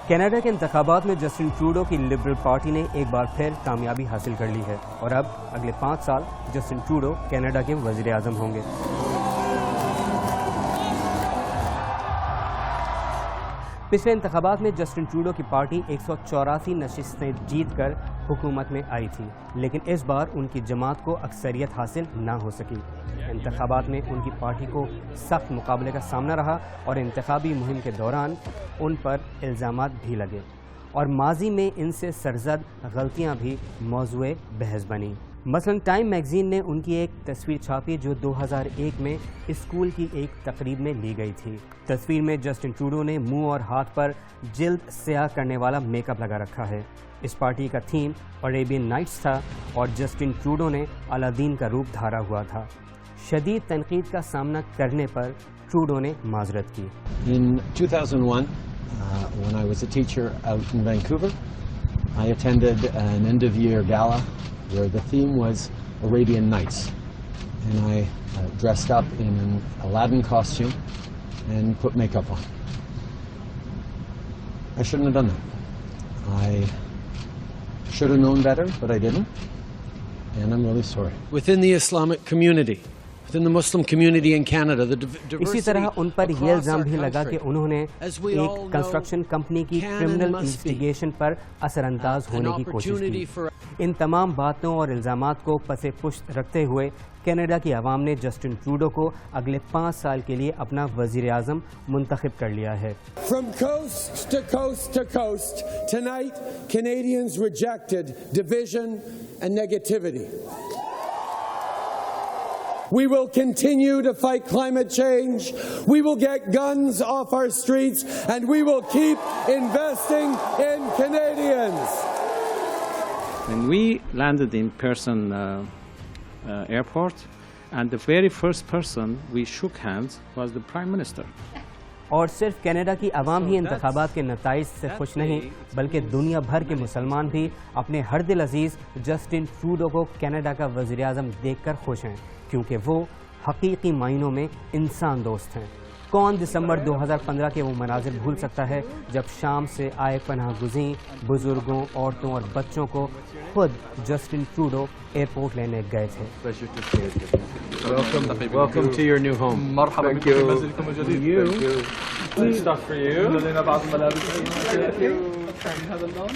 Canada के इंतखाबात में जस्टिन ट्रूडो की लिबरल पार्टी ने एक बार फिर कामयाबी हासिल कर ली है और अब अगले 5 साल जस्टिन ट्रूडो कनाडा के वज़ीर आज़म होंगे। पिछले इंतखाबात में जस्टिन ट्रूडो की पार्टी 184 नशिस्तें जीत कर हुकूमत में आई थी, लेकिन इस बार उनकी जमात को अक्सरियत हासिल ना हो सकी। इंतखाबात में उनकी पार्टी को सख्त मुकाबले का सामना रहा और इंतखाबी मुहिम के दौरान उन पर इल्ज़ामात भी लगे और माजी में इनसे सरजद गलतियां भी मौज़ूए बहस बनी। मसलन टाइम मैगज़ीन ने उनकी एक तस्वीर छापी जो 2001 में स्कूल की एक तकरीब में ली गई थी। तस्वीर में जस्टिन ट्रूडो ने मुंह और हाथ पर जिल्द स्याह करने वाला मेकअप लगा रखा है। इस पार्टी का थीम अरेबियन नाइट्स था और जस्टिन ट्रूडो ने अलादीन का रूप धारा हुआ था। शदीद तनकीद का सामना करने पर ट्रूडो ने माजरत की। In 2001, when I was a teacher out in Vancouver, I attended an end-of-year gala where the theme was Arabian Nights, and I dressed up in an Aladdin costume and put makeup on. I shouldn't have done that. I should have known better, but I didn't, and I'm really sorry. Within the Islamic community, within the Muslim community in Canada, the diversity इसी तरह उन पर यह इल्ज़ाम भी लगा कि उन्होंने एक कंस्ट्रक्शन कंपनी की क्रिमिनल इन्वेस्टिगेशन पर असरअंदाज होने की कोशिश की। इन तमाम बातों और इल्ज़ामात को पसे पुश्त रखते हुए कनाडा की आवाम ने जस्टिन ट्रूडो को अगले 5 साल के लिए अपना वज़ीर आज़म मुंतखब कर लिया है। From coast to coast to coast, tonight Canadians rejected division and negativity. We will continue to fight climate change. We will get guns off our streets, and we will keep investing in Canadians. When we landed in Pearson airport, and the very first person we shook hands was the Prime Minister. और सिर्फ Canada की आवाम ही इंतखाबात के नताइज से खुश नहीं, बल्कि दुनिया भर के मुसलमान भी अपने हर दिल अजीज जस्टिन ट्रूडो को कनाडा का वज़ीर आज़म देखकर खुश हैं, क्योंकि वो हकीकी मायनों में इंसान दोस्त हैं। कौन दिसंबर 2015 के वो मनाजिर भूल सकता है जब शाम से आए पनाह गुज़ीं बुजुर्गों, औरतों और बच्चों को खुद जस्टिन ट्रूडो एयरपोर्ट लेने गए थे। welcome to your new home. مرحبا بكم في منزلكم الجديد. Stuff for you. لدينا بعض الملابس. هذا اللون.